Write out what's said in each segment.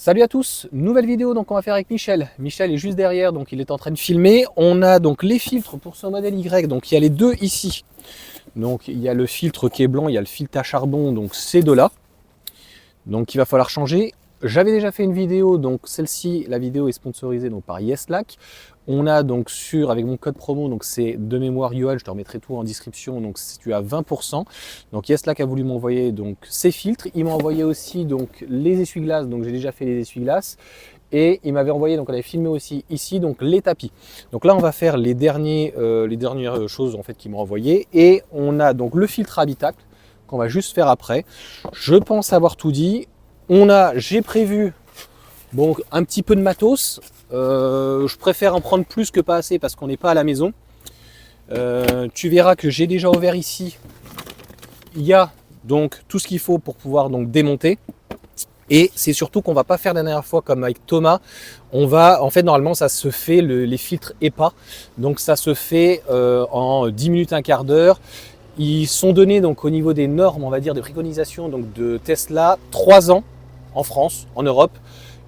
Salut à tous, nouvelle vidéo donc on va faire avec Michel. Michel est juste derrière, donc il est en train de filmer. On a donc les filtres pour ce modèle Y, donc il y a les deux ici. Donc il y a le filtre qui est blanc, il y a le filtre à charbon, donc ces deux-là. Donc il va falloir changer. J'avais déjà fait une vidéo, donc celle-ci, la vidéo est sponsorisée donc par Yeslac. On a donc avec mon code promo, donc c'est de mémoire Yoann, je te remettrai tout en description, donc si tu as 20%. Donc Yeslac a voulu m'envoyer donc ces filtres. Il m'a envoyé aussi donc les essuie-glaces, donc j'ai déjà fait les essuie-glaces. Et il m'avait envoyé, donc on avait filmé aussi ici, donc les tapis. Donc là on va faire les dernières choses en fait qu'il m'a envoyé. Et on a donc le filtre habitacle qu'on va juste faire après. Je pense avoir tout dit. J'ai prévu bon, un petit peu de matos. Je préfère en prendre plus que pas assez parce qu'on n'est pas à la maison. Tu verras que j'ai déjà ouvert ici. Il y a donc tout ce qu'il faut pour pouvoir donc démonter. Et c'est surtout qu'on va pas faire la dernière fois comme avec Thomas. En fait, normalement, ça se fait les filtres EPA. Donc ça se fait en 10 minutes, un quart d'heure. Ils sont donnés donc au niveau des normes, on va dire, des préconisations donc de Tesla, 3 ans en France, en Europe.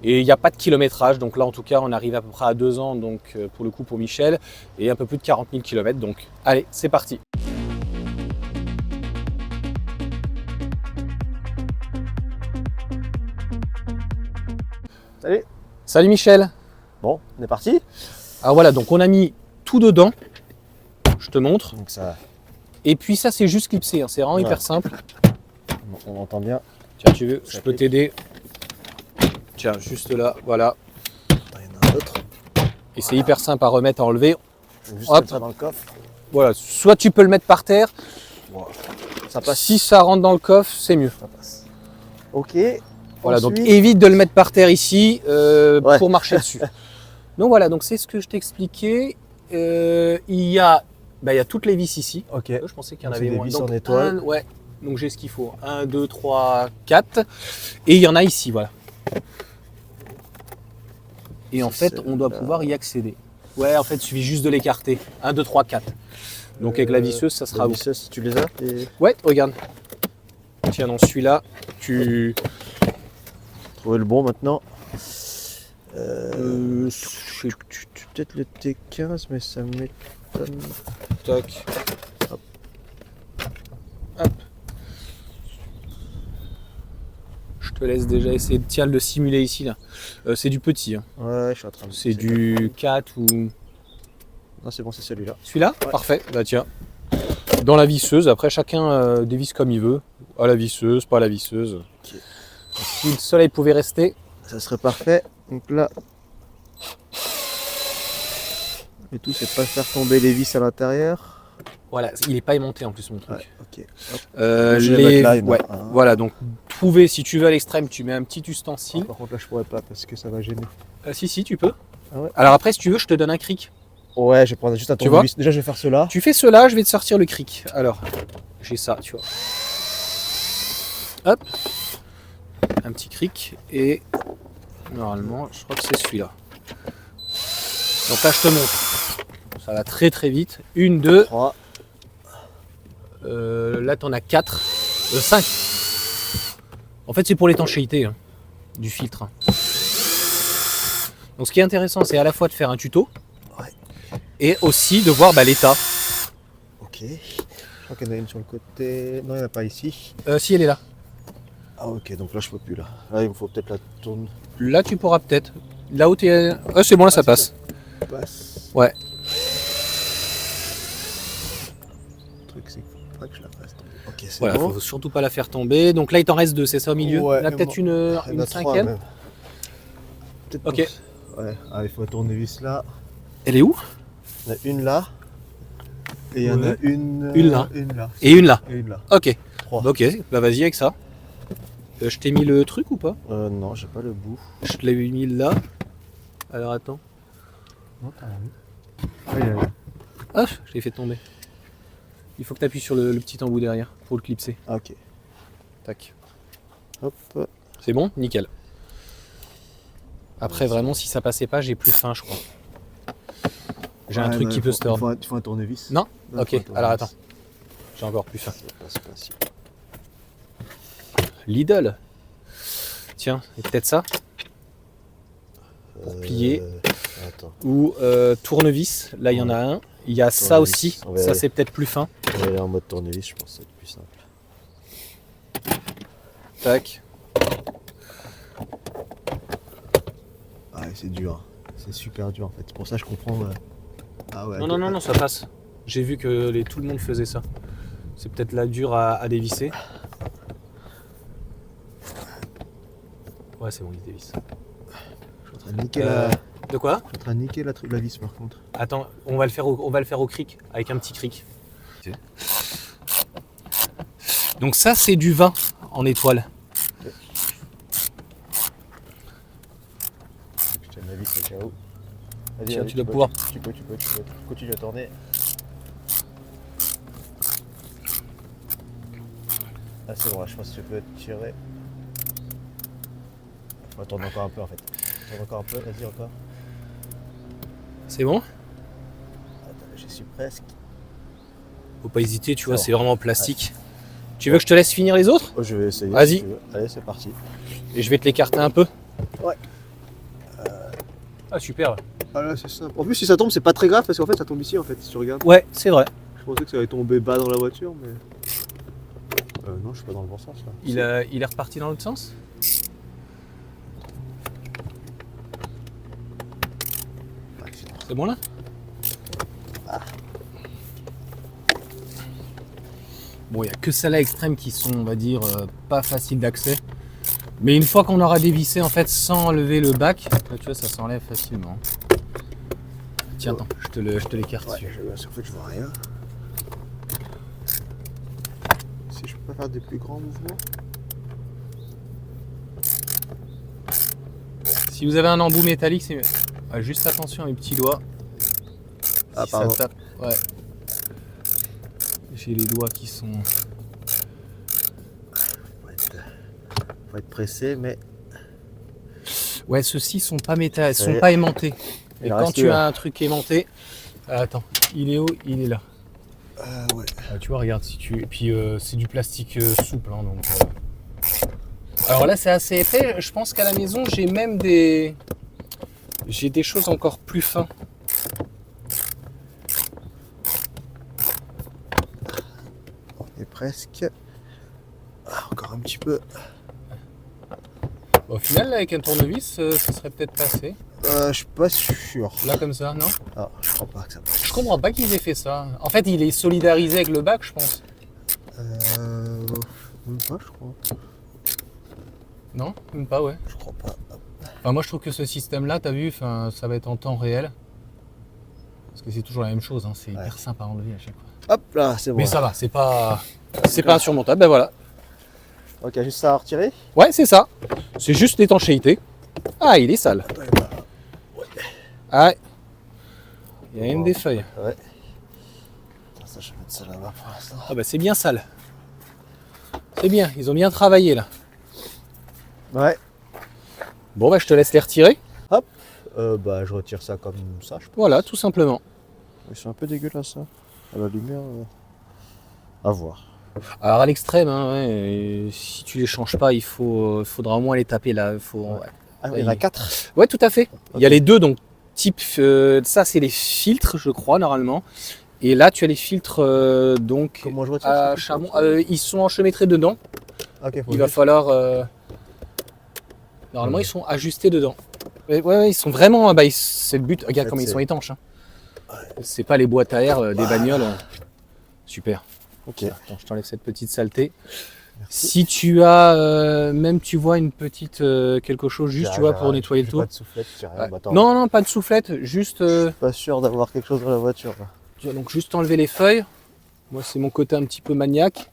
Et il n'y a pas de kilométrage, donc là en tout cas on arrive à peu près à 2 ans donc pour le coup pour Michel, et un peu plus de 40 000 km, donc allez c'est parti. Salut. Salut Michel. Bon, on est parti. Alors voilà, donc on a mis tout dedans, je te montre. Donc ça, et puis ça c'est juste clipsé, hein. C'est vraiment hyper simple. on entend bien. Tiens, tu veux, je peux t'aider. Tiens, juste là, voilà. Attends, il y en a un autre. Et c'est hyper simple à remettre, à enlever. Juste Hop. mettre ça dans le coffre. Voilà, soit tu peux le mettre par terre. Wow. Ça passe. Si ça rentre dans le coffre, c'est mieux. Ça passe. Ok. Voilà, ensuite, donc évite de le mettre par terre ici Ouais. pour marcher dessus. Donc voilà, donc c'est ce que je t'expliquais. Il y a toutes les vis ici. Ok. Je pensais qu'il y en Donc avait c'est des moins. vis Donc, en étoile. ouais, donc j'ai ce qu'il faut. 1, 2, 3, 4. Et il y en a ici, voilà. Et en fait, on doit pouvoir y accéder. Ouais, en fait, il suffit juste de l'écarter. 1, 2, 3, 4. Donc avec la visseuse, ça sera la bon. visseuse, tu les as Ouais, regarde. Tiens, dans celui-là, tu... Trouver le bon maintenant. je- Peut-être le T15, mais ça m'étonne. Toc. Hop. Hop. Je te laisse déjà essayer de le simuler ici là. C'est du petit, hein. Ouais, je suis en train de. C'est du 4 ou... Non, c'est bon, c'est celui-là. Celui-là? Ouais. Parfait, bah tiens. Dans la visseuse, après chacun dévisse comme il veut. À la visseuse, pas à la visseuse. Ok. Si le soleil pouvait rester. Ça serait parfait. Donc là. Le tout, c'est pas faire tomber les vis à l'intérieur. Voilà, il n'est pas aimanté en plus mon truc. Ouais, ok. Hop. Ouais, voilà, donc trouver, si tu veux à l'extrême, tu mets un petit ustensile. Par contre, là, je pourrais pas parce que ça va gêner. Si, tu peux. Ah ouais. Alors après, si tu veux, je te donne un cric. Ouais, je vais prendre juste un Tu vois tournevis. Déjà, je vais faire cela. Tu fais cela, je vais te sortir le cric. Alors, j'ai ça, tu vois. Hop. Un petit cric. Et normalement, je crois que c'est celui-là. Donc là, je te montre. Ça va très très vite. 1, 2. 3. Là, tu en as 4. 5. En fait, c'est pour l'étanchéité hein, du filtre. Donc ce qui est intéressant, c'est à la fois de faire un tuto. Ouais. Et aussi de voir l'état. Ok. Je crois qu'il y en a une sur le côté. Non, il n'y en a pas ici. Si, elle est là. Ah, ok, donc là, je peux plus là. Là, il me faut peut-être la tourne. Là, tu pourras peut-être. Là où tu es. C'est bon, là, ça passe. Passe. Ouais. Le truc, c'est qu'il faut pas que je la fasse tomber. Ok, c'est Voilà, bon. faut surtout pas la faire tomber. Donc là, il t'en reste 2, c'est ça au milieu. Ouais, Là, peut-être il y en une a 3 cinquième. même. Peut-être Ok. pour- Ouais, ah, il faut la tournevis là. Elle est où? Il y en a une là. Et il y en a Ouais. une. Une là. Une là. Et une là. Et une là. Ok. 3. Ok, bah vas-y avec ça. Je t'ai mis le truc ou pas? Non, j'ai pas le bout. Je te l'ai mis là. Alors attends. Non, t'as rien mis. Ah, il y a- Ah, je l'ai fait tomber. Il faut que tu appuies sur le petit embout derrière pour le clipser. Ah, ok. Tac. Hop. C'est bon? Nickel. Après, vraiment, si ça passait pas, j'ai plus faim, je crois. J'ai un Ouais, truc non, qui il peut faut- se tordre. Il faut un tournevis. Non? Non, Ok, il faut un tournevis. alors attends. J'ai encore plus faim. Ça passe pas si. Lidl. Tiens, et peut-être ça? pour plier. Attends, Ou tournevis, là il y en a un. Il y a ça Tournevis, aussi, on va y ça aller. c'est peut-être plus fin. on va aller en mode tournevis, je pense que c'est plus simple. Tac. Ah, ouais, c'est dur. C'est super dur en fait. C'est pour ça que je comprends. Ah ouais. Non, ça passe. J'ai vu que tout le monde faisait ça. C'est peut-être là dur à dévisser. Ouais, c'est bon, il se dévisse. Je suis en train de niquer la. De quoi? Je suis en train de niquer la vis par contre. Attends, on va le faire au cric, avec un petit cric. Donc ça, c'est du vin en étoile. Je tiens la vis au cas où. Vas-y, Tiens, vas-y, tu dois peux, pouvoir. Tu peux. Continue à tourner. Ah, c'est bon, là, je pense que tu peux tirer. On va tourner encore un peu en fait. Tourne encore un peu, vas-y encore. C'est bon? Attends, j'y suis presque. Faut pas hésiter, tu vois, bon. c'est vraiment en plastique. Tu veux que je te laisse finir les autres? Oh, je vais essayer. Vas-y. Si tu veux. Allez, c'est parti. Et je vais te l'écarter un peu. Ouais. Ah super. Ah là, c'est simple. En plus, si ça tombe, c'est pas très grave parce qu'en fait, ça tombe ici en fait, si tu regardes. Ouais, c'est vrai. Je pensais que ça allait tomber bas dans la voiture, mais. Non, je suis pas dans le bon sens là. Il est reparti dans l'autre sens? Accident. C'est bon là? Bon, il n'y a que celles-là extrêmes qui sont, on va dire, pas faciles d'accès. Mais une fois qu'on aura dévissé, en fait, sans enlever le bac, là, tu vois, ça s'enlève facilement. Tiens, attends, je te l'écarte. Ouais, en fait, je vois rien. Si je peux pas faire des plus grands mouvements. Si vous avez un embout métallique, c'est juste attention à mes petits doigts. Ah, Si ça pardon. tape, ouais. J'ai les doigts qui sont. Faut être pressé, mais. Ouais, ceux-ci sont pas métal, Ça sont y est. pas aimantés. Et Il en quand reste tu un. as un truc aimanté, attends, il est où? Il est là. Ouais. Tu vois, regarde, si tu. Et puis c'est du plastique souple, hein, donc. Alors là, c'est assez épais. Je pense qu'à la maison, j'ai même des. J'ai des choses encore plus fins. On est presque. Ah, encore un petit peu. Au final, là, avec un tournevis, ça serait peut-être passé. Je suis pas sûr. Là, comme ça, non? Ah, je crois pas que ça passe. Je comprends pas qu'ils aient fait ça. En fait, il est solidarisé avec le bac, je pense. Même pas, je crois. Non? Même pas, ouais. Je crois pas. Enfin, moi, je trouve que ce système-là, t'as vu, enfin, ça va être en temps réel. Parce que c'est toujours la même chose, hein, c'est hyper simple à enlever à chaque fois. Hop là, c'est bon. Mais ça va, c'est pas insurmontable, ben voilà. Ok, juste ça à retirer. Ouais, c'est ça. C'est juste l'étanchéité. Ah, il est sale. Ah, il y a même des feuilles. Ouais. Attends, ça, je vais mettre ça là-bas pour l'instant. Ah bah c'est bien sale. C'est bien, ils ont bien travaillé là. Ouais. Bon bah je te laisse les retirer. Bah, je retire ça comme ça, je pense. Voilà, tout simplement. Ils sont un peu dégueulasses, ça. À la lumière. À voir. Alors à l'extrême, hein, ouais, et si tu les changes pas, faudra au moins les taper là. Ouais. Ah, il y en a 4. Ouais, tout à fait. Il y a les deux, donc type, ça c'est les filtres, je crois normalement. Et là tu as les filtres donc Comment je retire à ça charbon. Ils sont enchevêtrés dedans. Ok, faut Il va juste- falloir. Normalement, ils sont ajustés dedans. Ouais, ils sont vraiment. Bah, c'est le but. Regarde En fait, comme ils c'est- sont étanches. Hein. C'est pas les boîtes à air des bagnoles. Super. Ok. Attends, je t'enlève cette petite saleté. Si tu as même, tu vois, une petite quelque chose juste, tu vois, pour nettoyer le J'ai tour. pas de soufflette, j'ai rien. Ouais. Bah, attends, Non, pas de soufflette. Juste. je suis pas sûr d'avoir quelque chose dans la voiture. Là. Tu vas donc juste enlever les feuilles. Moi, c'est mon côté un petit peu maniaque.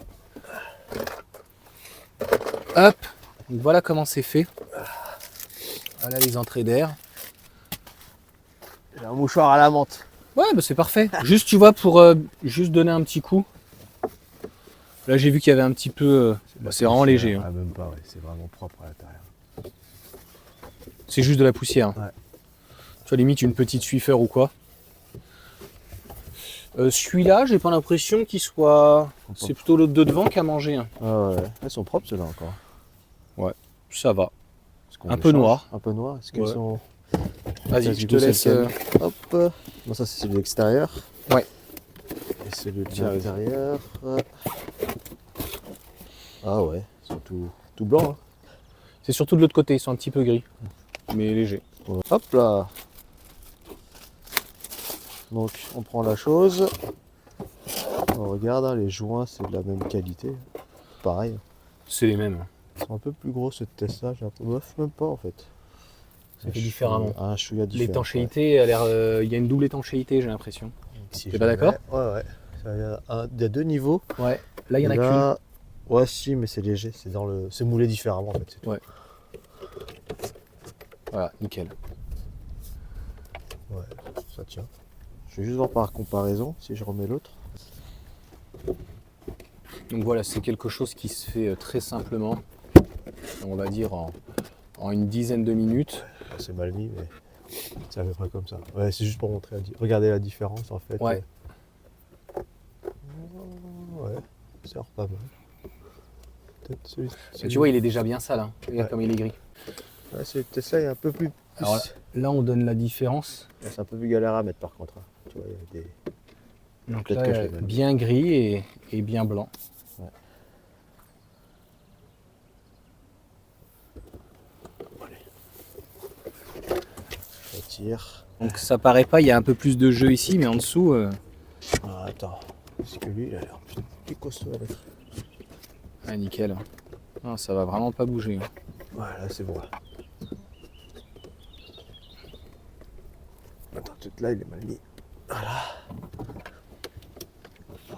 Hop. Donc, voilà comment c'est fait. Voilà les entrées d'air. J'ai un mouchoir à la menthe. Ouais, bah c'est parfait. Juste, tu vois, pour juste donner un petit coup. Là, j'ai vu qu'il y avait un petit peu. C'est vraiment léger. Hein. Ah, même pas, ouais. C'est vraiment propre à l'intérieur. C'est juste de la poussière. Ouais. Tu vois, limite une petite Swiffer ou quoi. Celui-là, j'ai pas l'impression qu'il soit. C'est plutôt l'autre de devant qui a mangé. Hein. Ah ouais. Elles sont propres ceux-là encore. Ça va. Est-ce qu'on Un les peu change noir. Un peu noir. Est-ce qu'elles Ouais. sont. Vas-y, je te laisse. Hop. Bon, ça c'est celui de l'extérieur. Ouais. Et celui de l'intérieur. Ah ouais, ils sont tout blancs. Hein. C'est surtout de l'autre côté, ils sont un petit peu gris, mais légers. Ouais. Hop là. Donc on prend la chose. On regarde, hein, les joints c'est de la même qualité. Pareil. C'est les mêmes. Ils sont un peu plus gros ce test-là, j'ai un peu. Bof, même pas en fait. Ça fait différemment. Un chouïa différent. L'étanchéité a l'air. Il y a une double étanchéité, j'ai l'impression. Si T'es pas d'accord? Ouais. Il y a deux niveaux. Ouais. Là, il y en a qu'une. Là, ouais, si, mais c'est léger. C'est moulé différemment en fait. C'est tout. Ouais. Voilà, nickel. Ouais, ça tient. Je vais juste voir par comparaison si je remets l'autre. Donc voilà, c'est quelque chose qui se fait très simplement. On va dire en une dizaine de minutes. C'est mal mis, mais c'est à peu près comme ça. Ouais, c'est juste pour montrer. Regardez la différence en fait. Ouais. Ouais, ça sert pas mal. Peut-être celui. Tu vois, il est déjà bien sale. Hein. Regarde Ouais. comme il est gris. Ouais, c'est Tesla, il est un peu plus. Alors là, on donne la différence. C'est un peu plus galère à mettre par contre. Hein. Tu vois, il y a des. Donc Peut-être là, que je l'ai mal mis. bien gris et bien blanc. Ouais. Allez. Je retire. Donc ça paraît pas, il y a un peu plus de jeu ici, mais en dessous. Ah, attends. Parce que lui, il a l'air plus costaud avec. Ah, nickel. Non, ça va vraiment pas bouger. Hein. Voilà, c'est bon. Attends, tout là, il est mal mis. Voilà.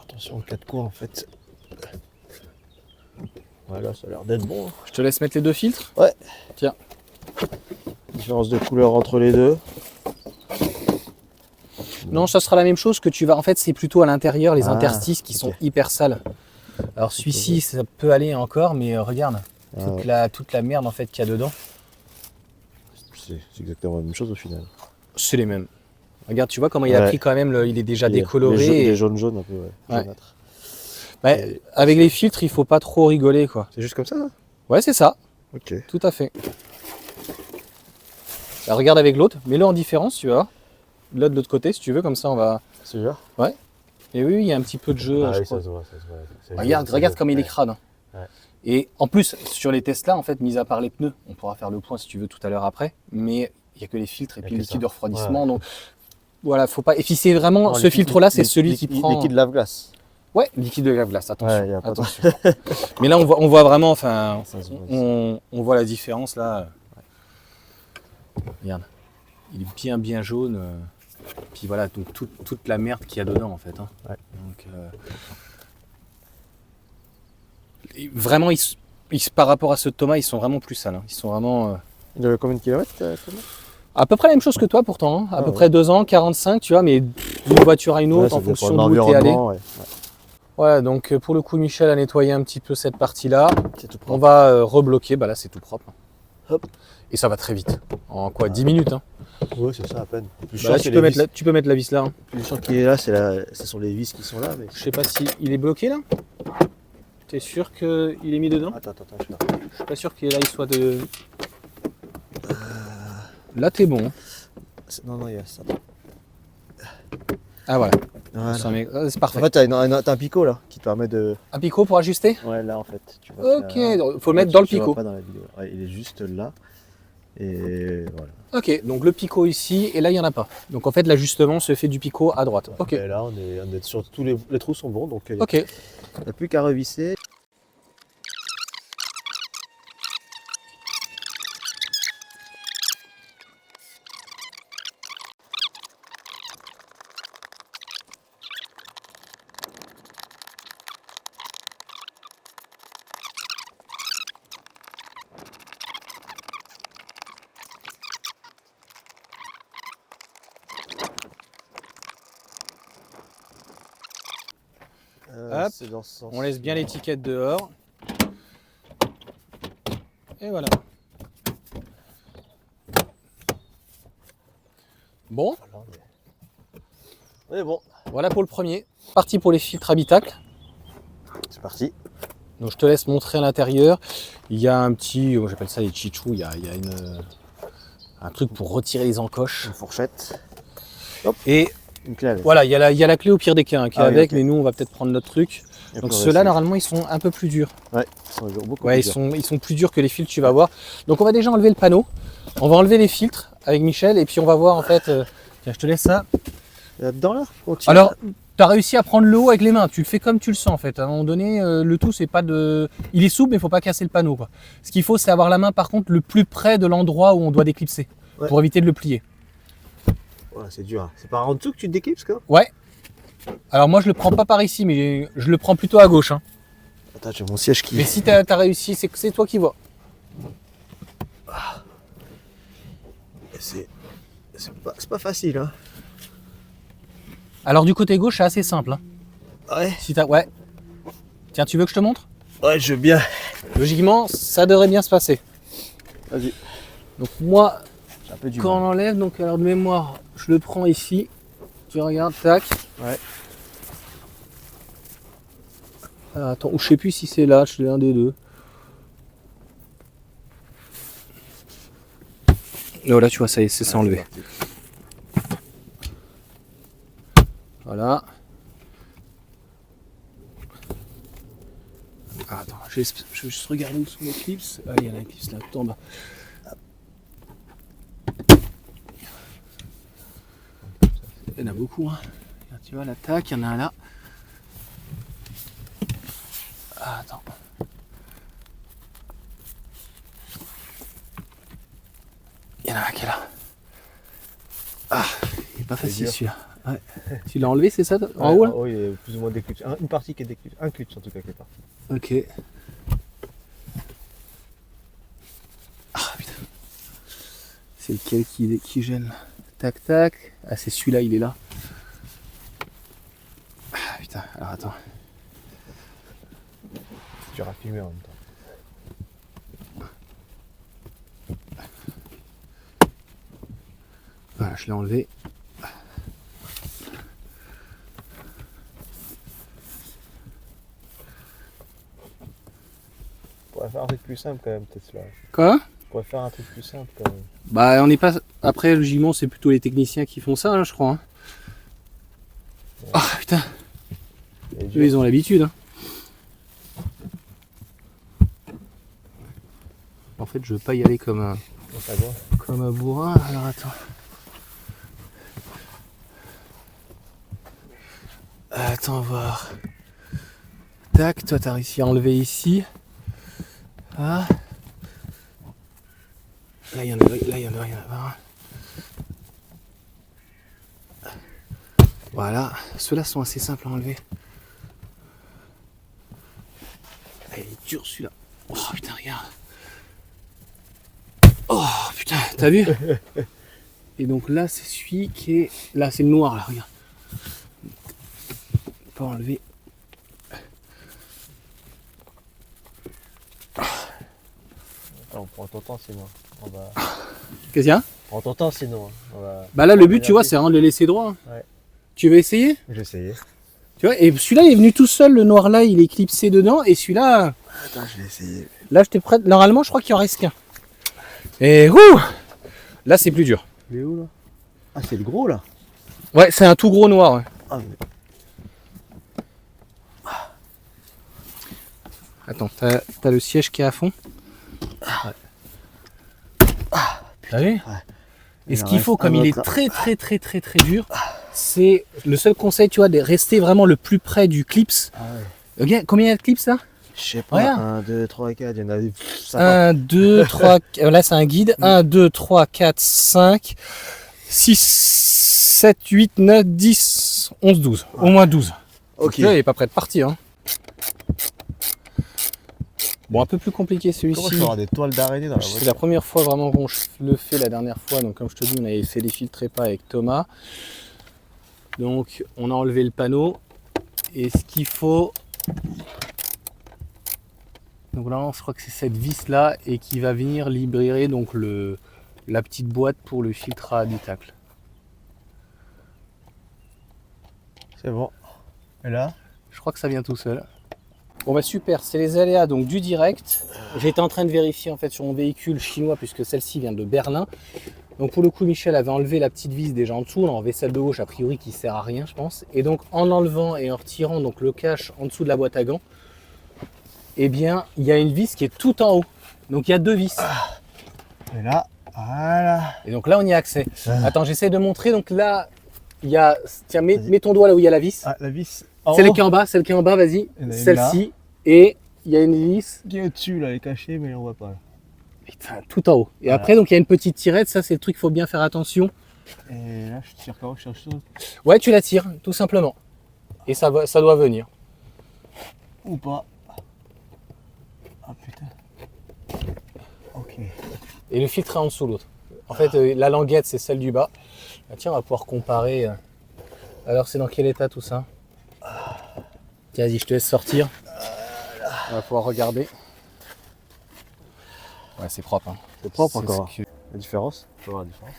Attention aux quatre coins en fait. Voilà, ça a l'air d'être bon. Je te laisse mettre les deux filtres. Ouais. Tiens. Différence de couleur entre les deux. Non, ça sera la même chose que tu vas. En fait, c'est plutôt à l'intérieur, les Ah, interstices qui ok. sont hyper sales. Alors celui-ci, ça peut aller encore, mais regarde, Ah, ouais. toute la merde en fait qu'il y a dedans, C'est exactement la même chose au final. c'est les mêmes. Regarde, tu vois comment il a Ouais. pris quand même, il est déjà Les décoloré. Les et- jaunes un peu, ouais. Ouais. Jaunâtres. Ouais, avec les filtres, il faut pas trop rigoler, quoi. C'est juste comme ça, là. Ouais, c'est ça, Ok. tout à fait. Bah, regarde avec l'autre, mets-le en différence, tu vois. Là de l'autre côté, si tu veux, comme ça on va. C'est genre. Et oui, il y a un petit peu de jeu. Ah je oui, crois. ça se voit, ça se voit. C'est Regarde, joli, regarde c'est comme il est ouais. crade. Ouais. Et en plus, sur les Tesla, en fait, mis à part les pneus, on pourra faire le point si tu veux tout à l'heure après, mais il n'y a que les filtres et Il y a puis le que liquide ça. de refroidissement. Ouais. Donc voilà, faut pas. Et puis c'est vraiment Non, ce filtre-là, c'est celui qui prend. Liquide lave-glace. Ouais, liquide de lave-glace, attention. Ouais, y a pas de- attention. Mais là, on voit vraiment, enfin, Ça se voit, on voit la différence là. Ouais. Regarde, il est bien jaune. Puis voilà, donc toute la merde qu'il y a dedans en fait. Hein. Ouais. Donc, et vraiment, par rapport à ceux de Thomas, ils sont vraiment plus sales. Hein. Ils sont vraiment. Il avait combien de kilomètres Thomas À peu près la même chose que toi pourtant. Hein. À Ah, peu ouais. près 2 ans, 45, tu vois, mais d'une voiture à une autre en fonction d'où tu es allé. Ouais. Voilà, donc pour le coup, Michel a nettoyé un petit peu cette partie-là. C'est tout On propre. va rebloquer, bah là c'est tout propre. Hop. Et ça va très vite. En quoi 10 minutes hein. Ouais, c'est ça à peine. Plus Bah là, tu peux mettre la vis là. Hein. Plus chiant qui est là, ce sont les vis qui sont là. Mais... Je sais pas si il est bloqué là. T'es sûr qu'il est mis dedans? Attends, je vais Je suis pas sûr qu'il là il soit de. Là t'es bon. Hein. Non, il y a ça. Ah voilà. Voilà. C'est parfait. En fait, t'as un picot là qui te permet de. Un picot pour ajuster? Ouais, là en fait. Tu vois Ok, qu'il y a- faut le mettre dans le tu vois picot. pas dans la vidéo. Ouais, il est juste là. Et voilà. Ok, donc le picot ici, et là il n'y en a pas. Donc en fait l'ajustement se fait du picot à droite. Ok. Et là, on est sur tous les trous sont bons, donc il Ok. n'y a plus qu'à revisser. Hop, C'est dans ce sens. On laisse bien l'étiquette dehors. Et voilà. Bon, Voilà, on est bon. voilà pour le premier. Parti pour les filtres habitacles. C'est parti. Donc je te laisse montrer à l'intérieur. Il y a un petit, j'appelle ça les chichous, il y a un truc pour retirer les encoches. Une fourchette. Et Une clé avec. voilà, il y a la clé au pire des cas hein, qui est Ah oui, avec, ok. mais nous on va peut-être prendre notre truc. Et Donc puis, on va ceux-là essayer. normalement ils sont un peu plus durs. Ouais, ils sont beaucoup Ouais, plus durs. ils sont plus durs que les filtres que tu vas voir. Donc on va déjà enlever le panneau. On va enlever les filtres avec Michel et puis on va voir en fait. Tiens, je te laisse ça. Là-dedans là continue. Alors, tu as réussi à prendre le haut avec les mains. Tu le fais comme tu le sens en fait. À un moment donné, le tout c'est pas de. Il est souple, mais il faut pas casser le panneau quoi. Ce qu'il faut, c'est avoir la main par contre le plus près de l'endroit où on doit déclipser Ouais. pour éviter de le plier. Voilà, c'est dur. C'est par en dessous que tu te déclipses quoi. Ouais. Alors moi je le prends pas par ici, mais je le prends plutôt à gauche. Hein. Attends, j'ai mon siège qui. Mais si tu as réussi, c'est toi qui vois. C'est pas facile hein. Alors du côté gauche, c'est assez simple. Hein. Ouais. Si t'as... Ouais. Tiens, tu veux que je te montre? Ouais, je veux bien. Logiquement, ça devrait bien se passer. Vas-y. Donc moi, J'ai un peu du quand on mal. enlève, donc alors de mémoire, je le prends ici. Tu regardes, tac. Ouais. Ah, attends, ou je sais plus si c'est là, c'est l'un des deux. Oh là, tu vois, ça y est, c'est enlevé. Voilà. Ah, attends, je vais juste regarder où sont les clips. Ah, il y a la clips là, tout en bas. Il y en a beaucoup, hein. Regarde, tu vois, l'attaque, il y en a un là. Ah, attends. Il y en a un qui est là. Ah, il est pas facile dur. celui-là. Ouais. Tu l'as enlevé, c'est ça? En haut là? Oui, il est plus ou moins déclipsé. Une partie qui est déclipsée. Un clutch en tout cas qui est parti. Ok. Ah putain. C'est lequel qui gêne? Tac tac. Ah c'est celui-là, il est là. Ah putain, alors attends. Tu auras filmé en même temps. Voilà, je l'ai enlevé. On pourrait faire un truc plus simple quand même, peut-être là. Quoi? On pourrait faire un truc plus simple quand même. Bah on n'est pas. Après logiquement c'est plutôt les techniciens qui font ça, hein, je crois. Hein. Ah putain, Il est eux dur. ils ont l'habitude. Hein. En fait je veux pas y aller comme un bourrin. Alors attends. Attends voir. Tac, toi t'as réussi à enlever ici. Ah. Là il y en a un. Voilà, ceux-là sont assez simples à enlever. Ah, il est dur celui-là. Oh putain, regarde. Oh putain, t'as vu? Et donc là, c'est celui qui est. Là, c'est le noir, là, regarde. Pas enlever. On prend ton temps sinon. On va. Qu'est-ce qu'il y a? Prends ton temps sinon. On va. Bah là, le but, tu vois, c'est vraiment de le laisser droit. Hein. Ouais. Tu veux essayer? J'ai essayé. Tu vois, et celui-là, il est venu tout seul, le noir là, il est clipsé dedans. Et celui-là, Attends, je vais essayer. là, je t'ai prêt. Normalement, je crois qu'il en reste qu'un. Et ouh! Là, c'est plus dur. Il est où là? Ah, c'est le gros là. Ouais, c'est un tout gros noir. Ouais. Ah, mais... Attends, t'as le siège qui est à fond. Ouais. T'as vu? Et ce qu'il faut, comme il est très dur, c'est le seul conseil, tu vois, de rester vraiment le plus près du clips. Ah ouais. Ok, combien il y a de clips là? Je sais pas. Regarde. 1, 2, 3, 4. Il y en a. 1, 2, 3, là c'est un guide. 1, 2, 3, 4, 5, 6, 7, 8, 9, 10, 11, 12. Au moins 12. Ok. Là, il est pas prêt de partir. Hein. Bon, un peu plus compliqué Comment je celui-ci. peux avoir des toiles d'araignée dans la C'est voiture? la première fois vraiment qu'on le fait la dernière fois. Donc comme je te dis, on avait fait des filtres trépas avec Thomas. Donc on a enlevé le panneau. Et ce qu'il faut... Donc là, je crois que c'est cette vis là et qui va venir libérer donc la petite boîte pour le filtre à habitacle. C'est bon. Et là? Je crois que ça vient tout seul. Bon bah super, c'est les aléas donc du direct. J'étais en train de vérifier en fait sur mon véhicule chinois puisque celle-ci vient de Berlin. Donc pour le coup, Michel avait enlevé la petite vis déjà en dessous, on a enlevé celle de gauche a priori qui sert à rien je pense. Et donc en enlevant et en retirant donc le cache en dessous de la boîte à gants, eh bien il y a une vis qui est tout en haut. Donc il y a deux vis. Et là, voilà. Et donc là on y a accès. Ah. Attends, j'essaie de montrer. Donc là, il y a. Tiens, mets ton doigt là où il y a la vis. Ah, la vis. Celle qui est en bas, vas-y. Il y en a une Celle-ci. Et il y a une vis. Qui est au-dessus, là, elle est cachée, mais on voit pas. Là. Putain, tout en haut. Et Voilà. après, donc il y a une petite tirette. Ça, c'est le truc qu'il faut bien faire attention. Et là, je tire comment? Je cherche ça. Ouais, tu la tires, tout simplement. Et ça doit venir. Ou pas. Ah putain. Ok. Et le filtre est en dessous, l'autre. En fait, la languette, c'est celle du bas. Ah, tiens, on va pouvoir comparer. Alors, c'est dans quel état tout ça? Tiens, vas-y, je te laisse sortir. On va pouvoir regarder. Ouais, c'est propre. Hein. C'est propre C'est encore. ce que- La différence? Tu peux voir la différence.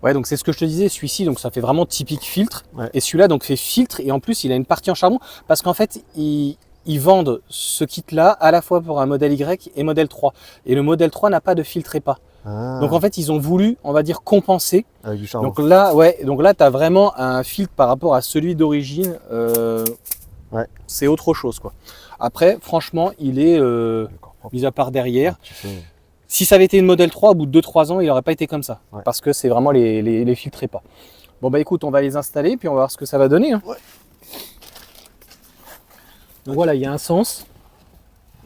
Ouais, donc c'est ce que je te disais, celui-ci, donc ça fait vraiment typique filtre. Ouais. Et celui-là, donc fait filtre. Et en plus, il a une partie en charbon. Parce qu'en fait, ils vendent ce kit-là à la fois pour un modèle Y et modèle 3. Et le modèle 3 n'a pas de filtre EPA. Ah, Donc en fait, ils ont voulu, on va dire, compenser. avec du charbon. Donc là, ouais, tu as vraiment un filtre par rapport à celui d'origine. Ouais. C'est autre chose, quoi. Après, franchement, il est, D'accord, propre. mis à part derrière, Tu sais. si ça avait été une modèle 3, au bout de 2-3 ans, il n'aurait pas été comme ça. Ouais. Parce que c'est vraiment les filtres EPA. Bon, bah écoute, on va les installer, puis on va voir ce que ça va donner. Hein. Ouais. Donc voilà, il y a un sens.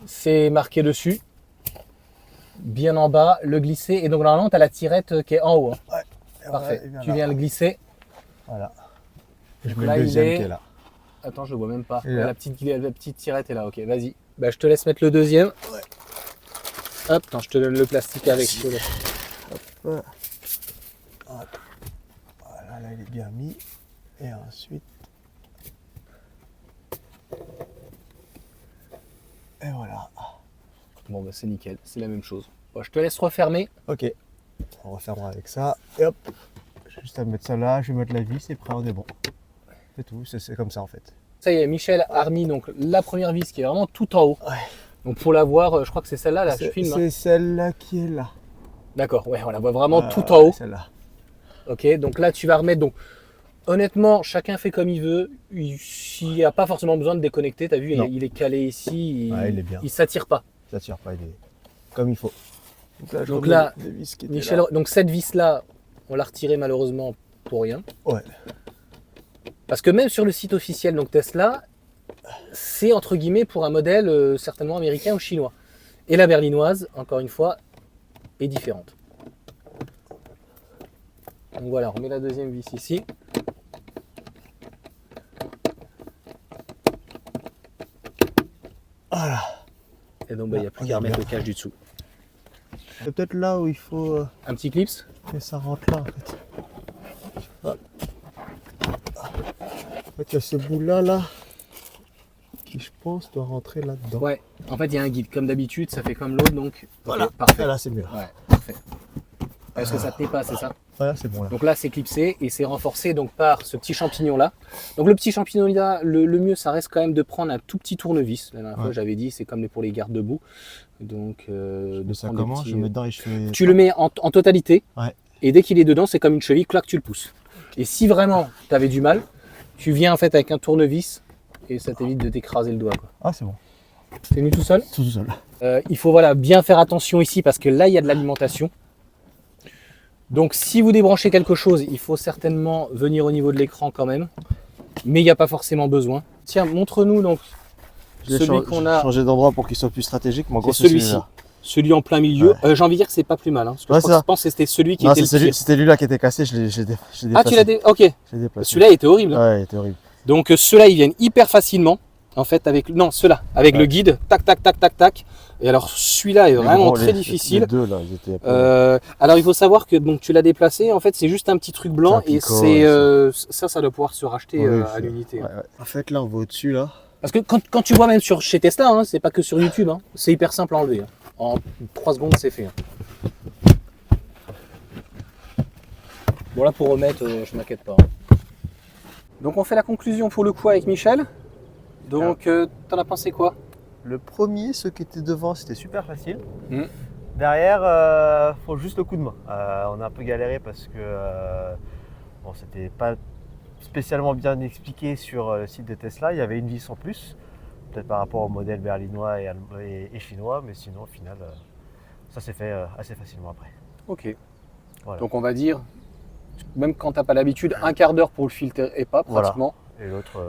C'est marqué dessus. Bien en bas, le glisser. Et donc normalement, tu as la tirette qui est en haut. Hein. Ouais. Et Parfait. voilà, il vient Tu là. viens le glisser. Voilà. Donc Je mets là, le il deuxième est- qui est là. Attends, je le vois même pas. Il est là. La petite tirette est là. Ok, vas-y. Bah, je te laisse mettre le deuxième. Ouais. Hop, attends, je te donne le plastique avec. Merci. Voilà, là il est bien mis. Et ensuite. Et voilà. Bon, bah, c'est nickel. C'est la même chose. Bon, je te laisse refermer. Ok. On refermera avec ça. Et hop. J'ai juste à mettre ça là. Je vais mettre la vis et après on est bon. C'est tout. C'est comme ça en fait. Ça y est, Michel a remis donc la première vis qui est vraiment tout en haut. Ouais. Donc pour la voir, je crois que c'est celle-là, là, je C'est filme. Hein. c'est celle-là qui est là. D'accord, ouais, on la voit vraiment tout en haut. Celle-là. Ok, donc là tu vas remettre. Donc honnêtement, chacun fait comme il veut. Il n'y a pas forcément besoin de déconnecter. T'as vu, Non. il est calé ici. Ouais, il est bien. Il s'attire pas. Ça tire pas. Il est comme il faut. Je Donc remets là, les vis qui étaient Michel, là. donc cette vis-là, on l'a retirée malheureusement pour rien. Ouais. Parce que même sur le site officiel, donc Tesla, c'est entre guillemets pour un modèle certainement américain ou chinois. Et la berlinoise, encore une fois, est différente. Donc voilà, on met la deuxième vis ici. Voilà. Et donc bah, il n'y a plus qu'à Regarde remettre bien. le cache du dessous. C'est peut-être là où il faut Un petit clips. que ça rentre là en fait. Ah. En fait, il y a ce bout-là là qui je pense doit rentrer là-dedans. Ouais, en fait il y a un guide. Comme d'habitude, ça fait comme l'autre, donc Voilà. ok, parfait. Ah, là c'est mieux. Ouais, parfait. Parce que ça tenait pas, c'est ça? Voilà, c'est bon là. Donc là, c'est clipsé et c'est renforcé donc par ce petit champignon là. Donc le petit champignon là, le mieux, ça reste quand même de prendre un tout petit tournevis. La dernière fois, Ouais. j'avais dit, c'est comme pour les gardes debout. Donc, de Mais ça prendre des comment? petits- Je le mets dedans et je fais. Tu le mets en totalité. Ouais. Et dès qu'il est dedans, c'est comme une cheville, clac, tu le pousses. Et si vraiment tu avais du mal, tu viens en fait avec un tournevis et ça t'évite de t'écraser le doigt, quoi. Ah, c'est bon. C'est venu tout seul. Tout seul. Il faut voilà, bien faire attention ici parce que là, il y a de l'alimentation. Donc si vous débranchez quelque chose, il faut certainement venir au niveau de l'écran quand même. Mais il n'y a pas forcément besoin. Tiens, montre-nous donc celui qu'on a, changé d'endroit pour qu'il soit plus stratégique. Mais en gros, c'est c'est celui-ci. celui-là. Celui en plein milieu. Ouais. J'ai envie de dire que c'est pas plus mal. Hein, parce que Ouais, je c'est ça. pense que c'était celui qui Non, était le pire. c'était lui-là qui était cassé. Je l'ai déplacé. Ah, tu l'as Ok. Je l'ai déplacé. Celui-là était horrible. Hein. Ouais, il était horrible. Donc ceux-là, ils viennent hyper facilement. En fait, avec non, ceux-là, avec Ouais. le guide, tac, tac, tac, tac, tac. Et alors celui-là est Les vraiment gros, très les difficile. deux là, ils étaient un peu- Alors il faut savoir que donc tu l'as déplacé, en fait c'est juste un petit truc blanc C'est un et picot, c'est ça doit pouvoir se racheter Oui, à c'est- l'unité. ouais, ouais. En fait, là, on va au-dessus là. Parce que quand tu vois même chez Tesla, hein, c'est pas que sur YouTube, hein, c'est hyper simple à enlever. Hein. En 3 secondes c'est fait. Hein. Bon là pour remettre, je m'inquiète pas. Hein. Donc on fait la conclusion pour le coup avec Michel. Donc t'en as pensé quoi? Le premier, ceux qui étaient devant, c'était super facile. Mhm. Derrière, faut juste le coup de main. On a un peu galéré parce que bon, c'était pas spécialement bien expliqué sur le site de Tesla. Il y avait une vis en plus, peut-être par rapport au modèle berlinois et chinois, mais sinon au final, ça s'est fait assez facilement après. Ok. Voilà. Donc on va dire, même quand tu n'as pas l'habitude, un quart d'heure pour le filtre EPA Voilà. pratiquement.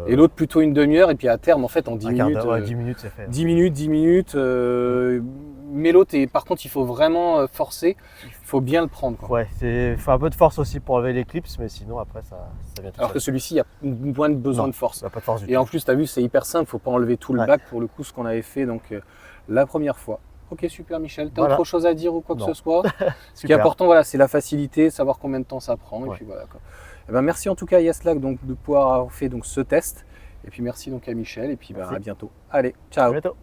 Et l'autre plutôt une demi-heure, et puis à terme, en fait, en 10 un quart minutes. d'heure, ouais, 10 minutes, c'est fait. 10 minutes, 10 minutes. Mais l'autre, par contre, il faut vraiment forcer. Il faut bien le prendre, quoi. Ouais, il faut un peu de force aussi pour enlever l'éclipse, mais sinon après ça vient tout Alors que seul. celui-ci, il y a moins de besoin Non, de force. il n'y a pas de force du Et tout. en plus, tu as vu, c'est hyper simple. Il ne faut pas enlever tout le Ouais. bac pour le coup, ce qu'on avait fait donc la première fois. Ok, super, Michel. Tu as Voilà. autre chose à dire ou quoi que Non. ce soit? Ce qui est Super. important, voilà, c'est la facilité, savoir combien de temps ça prend. Et Ouais. puis voilà, quoi. Eh ben, merci en tout cas à Yaslac donc, de pouvoir avoir fait donc, ce test. Et puis merci donc à Michel. Et puis bah, Merci. à bientôt. Allez, ciao. À bientôt.